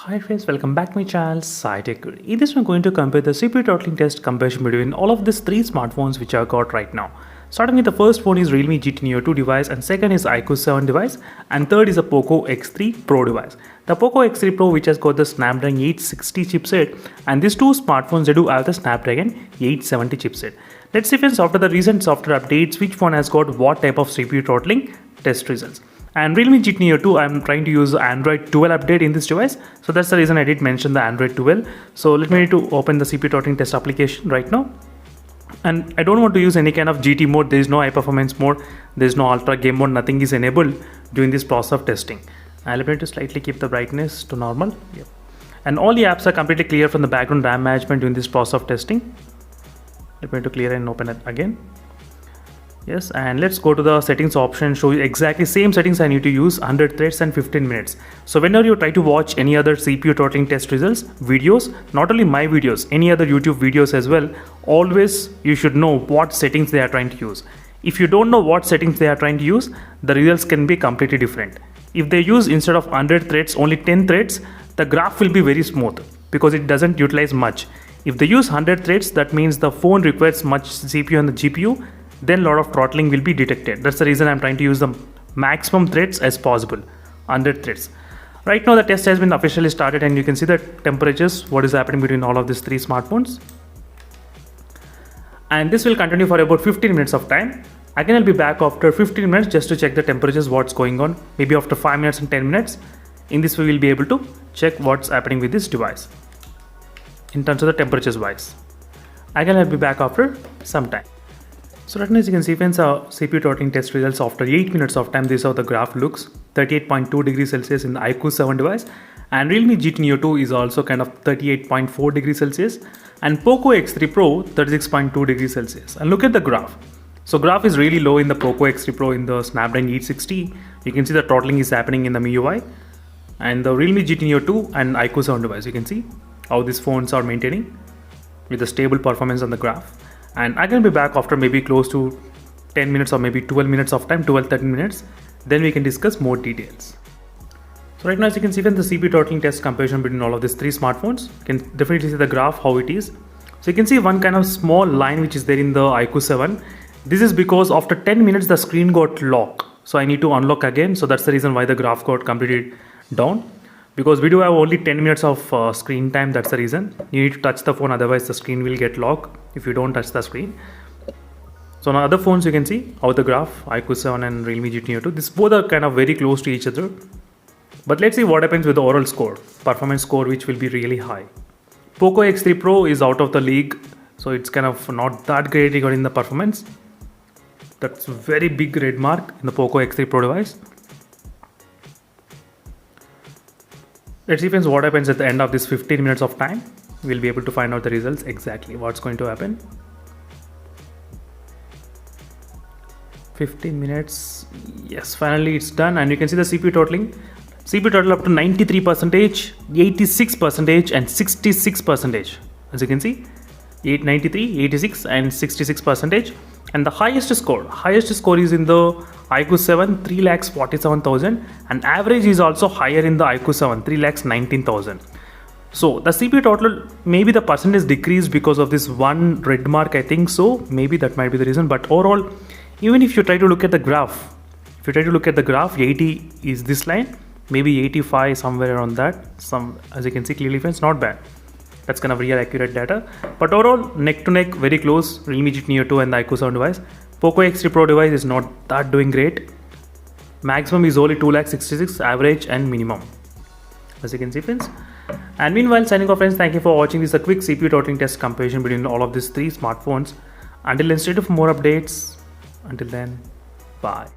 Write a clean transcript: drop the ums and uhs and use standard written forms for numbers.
Hi friends, welcome back to my channel SciTech. In this one, I'm going to compare the CPU throttling test comparison between all of these three smartphones which I've got right now. Starting with the first phone is Realme GT Neo 2 device, and second is iQOO 7 device, and third is a Poco X3 Pro device. The Poco X3 Pro, which has got the Snapdragon 860 chipset, and these two smartphones they do have the Snapdragon 870 chipset. Let's see friends, after the recent software updates, which phone has got what type of CPU throttling test results. And Realme GT Neo 2, I'm trying to use Android 12 update in this device. So that's the reason I did mention the Android 12. So let me need to open the CPU throttling test application right now. And I don't want to use any kind of GT mode. There is no high performance mode. There is no ultra game mode. Nothing is enabled during this process of testing. And let me to slightly keep the brightness to normal. Yep. And all the apps are completely clear from the background RAM management during this process of testing. Let me to clear and open it again. Yes, and let's go to the settings option, show you exactly same settings I need to use, 100 threads and 15 minutes. So whenever you try to watch any other CPU throttling test results, videos, not only my videos, any other YouTube videos as well, always you should know what settings they are trying to use. If you don't know what settings they are trying to use, the results can be completely different. If they use instead of 100 threads, only 10 threads, the graph will be very smooth because it doesn't utilize much. If they use 100 threads, that means the phone requires much CPU and the GPU, then a lot of throttling will be detected. That's the reason I'm trying to use the maximum threads as possible, 100 threads. Right now the test has been officially started, and you can see the temperatures, what is happening between all of these three smartphones. And this will continue for about 15 minutes of time. Again, I'll be back after 15 minutes just to check the temperatures, what's going on. Maybe after 5 minutes and 10 minutes. In this we will be able to check what's happening with this device in terms of the temperatures wise. Again, I'll be back after some time. So right now, as you can see friends, our CPU throttling test results after 8 minutes of time. This is how the graph looks. 38.2 degrees Celsius in the iQOO 7 device, and Realme GT Neo 2 is also kind of 38.4 degrees Celsius, and Poco X3 Pro 36.2 degrees Celsius. And look at the graph. So graph is really low in the Poco X3 Pro in the Snapdragon 860. You can see the throttling is happening in the MIUI, and the Realme GT Neo 2 and iQOO 7 device. You can see how these phones are maintaining with a stable performance on the graph. And I can be back after maybe close to 10 minutes or maybe 12 minutes of time, 12-13 minutes. Then we can discuss more details. So right now, as you can see, the CPU throttling test comparison between all of these three smartphones. You can definitely see the graph, how it is. So you can see one kind of small line which is there in the iQOO 7. This is because after 10 minutes, the screen got locked. So I need to unlock again. So that's the reason why the graph got completely down. Because we do have only 10 minutes of screen time, that's the reason. You need to touch the phone, otherwise the screen will get locked if you don't touch the screen. So on other phones, you can see how the graph, iQOO 7 and Realme GT Neo 2, these both are kind of very close to each other. But let's see what happens with the overall score, performance score, which will be really high. Poco X3 Pro is out of the league, so it's kind of not that great regarding the performance. That's a very big red mark in the Poco X3 Pro device. Let's see friends what happens at the end of this 15 minutes of time. We'll be able to find out the results exactly what's going to happen. 15 minutes. Yes, finally it's done, and you can see the CPU throttling. CPU throttle up to 93%, 86% and 66%. As you can see, 93, 86 and 66%. And the highest score is in the iQOO 7, 3,47,000, and average is also higher in the iQOO 7, 3,19,000. So the CPU throttle, maybe the percentage decreased because of this one red mark, I think so. Maybe that might be the reason. But overall, even if you try to look at the graph, 80 is this line, maybe 85 somewhere around that. As you can see clearly friends, not bad. That's kind of real accurate data. But overall, neck to neck, very close, Realme GT Neo 2 and the iQOO 7 device. Poco X3 Pro device is not that doing great. Maximum is only 2,66,000, average and minimum. As you can see friends. And meanwhile, signing off friends, thank you for watching this a quick CPU throttling test comparison between all of these three smartphones. Until then, stay tuned for more updates. Until then, bye.